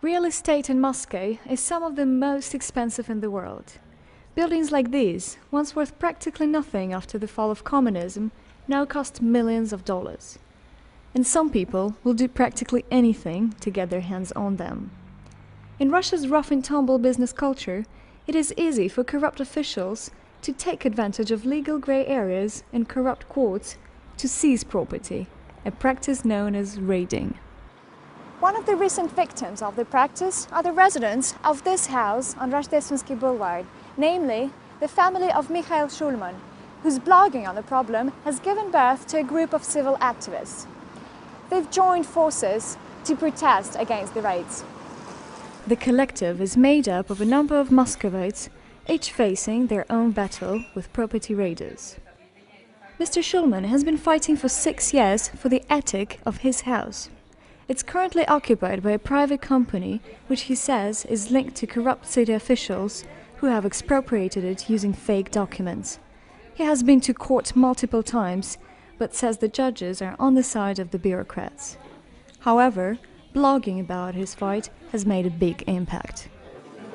Real estate in Moscow is some of the most expensive in the world. Buildings like these, once worth practically nothing after the fall of communism, now cost millions of dollars. And some people will do practically anything to get their hands on them. In Russia's rough-and-tumble business culture, it is easy for corrupt officials to take advantage of legal grey areas and corrupt courts to seize property, a practice known as raiding. One of the recent victims of the practice are the residents of this house on Rождественский Boulevard, namely the family of Mikhail Shulman, whose blogging on the problem has given birth to a group of civil activists. They've joined forces to protest against the raids. The collective is made up of a number of Muscovites, each facing their own battle with property raiders. Mr. Shulman has been fighting for 6 years for the attic of his house. It's currently occupied by a private company, which he says is linked to corrupt city officials who have expropriated it using fake documents. He has been to court multiple times, but says the judges are on the side of the bureaucrats. However, blogging about his fight has made a big impact.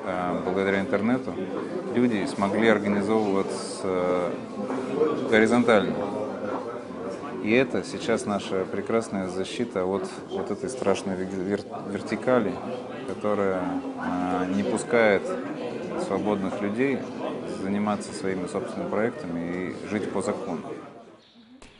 Благодаря интернету люди смогли организовываться горизонтально. И это сейчас наша прекрасная защита от вот этой страшной вертикали, которая не пускает свободных людей заниматься своими собственными проектами и жить по закону.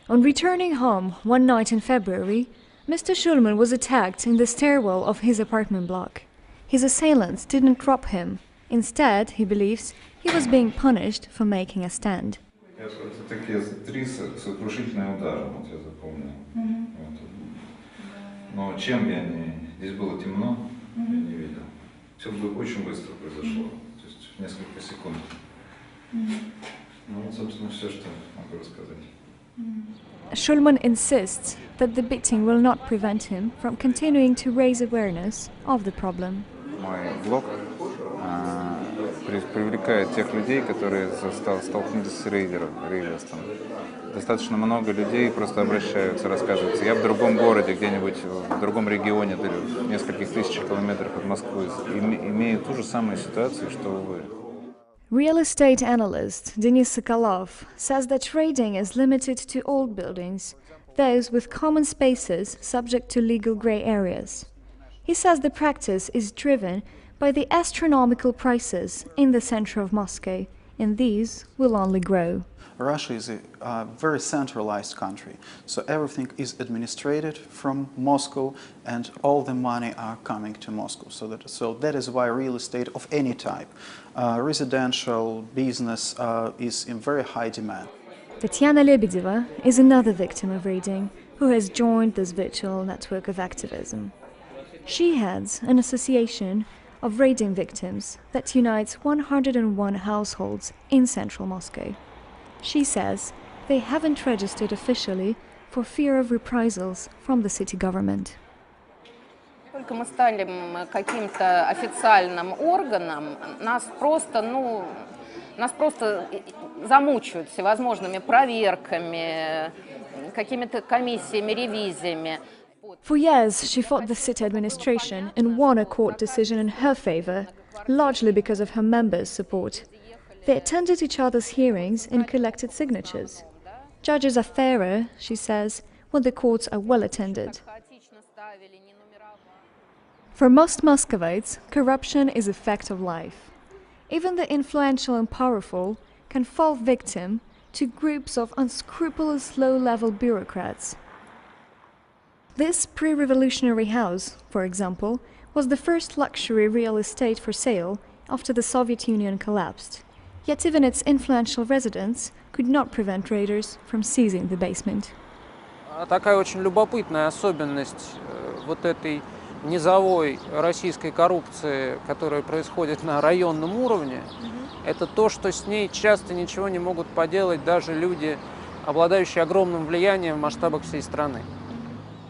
On returning home one night in February, Mr. Shulman was attacked in the stairwell of his apartment block. His assailants didn't rob him. Instead, he believes, he was being punished for making a stand. Это такие 3 сокрушительные удара, вот я запомнил. Вот. Но чем я не... Здесь было темно, я не видел. Все очень быстро произошло, то есть в несколько секунд. Ну вот, собственно, все, что могу рассказать. Shulman insists that the beating will not prevent him from continuing to raise awareness of the problem. Мой блог привлекает тех людей, которые столкнулись с рейдерством. Достаточно много людей просто обращаются, рассказывают. Я в другом городе, где-нибудь в другом регионе, в нескольких тысячах километров от Москвы, имею ту же самую ситуацию, что вы. Real estate analyst Denis Sokolov says that raiding is limited to old buildings, those with common spaces subject to legal grey areas. He says the practice is driven by the astronomical prices in the center of Moscow, and these will only grow. Russia is a very centralized country, so everything is administrated from Moscow and all the money are coming to Moscow. So that is why real estate of any type, residential, business, is in very high demand. Tatiana Lebedeva is another victim of raiding who has joined this virtual network of activism. She heads an association of raiding victims that unites 101 households in central Moscow. She says they haven't registered officially for fear of reprisals from the city government. Только мы стали каким-то официальным органом, нас просто замучают всевозможными проверками, какими-то комиссиями, ревизиями. For years, she fought the city administration and won a court decision in her favor, largely because of her members' support. They attended each other's hearings and collected signatures. Judges are fairer, she says, when the courts are well attended. For most Muscovites, corruption is a fact of life. Even the influential and powerful can fall victim to groups of unscrupulous low-level bureaucrats. This pre-revolutionary house, for example, was the first luxury real estate for sale after the Soviet Union collapsed. Yet even its influential residents could not prevent raiders from seizing the basement. Такая очень любопытная особенность вот этой низовой российской коррупции, которая происходит на районном уровне, это то, что с ней часто ничего не могут поделать даже люди, обладающие огромным влиянием в масштабах всей страны.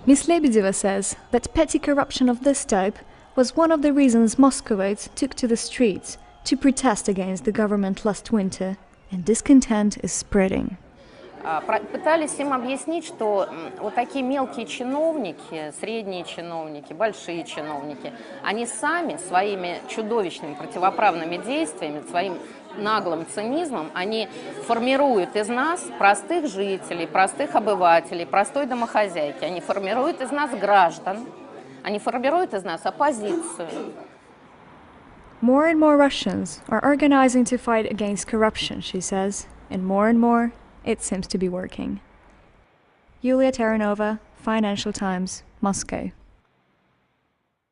Ms. Lebedeva says that petty corruption of this type was one of the reasons Muscovites took to the streets to protest against the government last winter, and discontent is spreading. Пытались им объяснить, что вот такие мелкие чиновники, средние чиновники, большие чиновники, они сами своими чудовищными противоправными действиями, своим наглым цинизмом, они формируют из нас простых жителей, простых обывателей, простой домохозяйки. Они формируют из нас граждан, они формируют из нас оппозицию. More and more Russians are organizing to fight against corruption, she says, and more it seems to be working. Yulia Taranova, Financial Times, Moscow.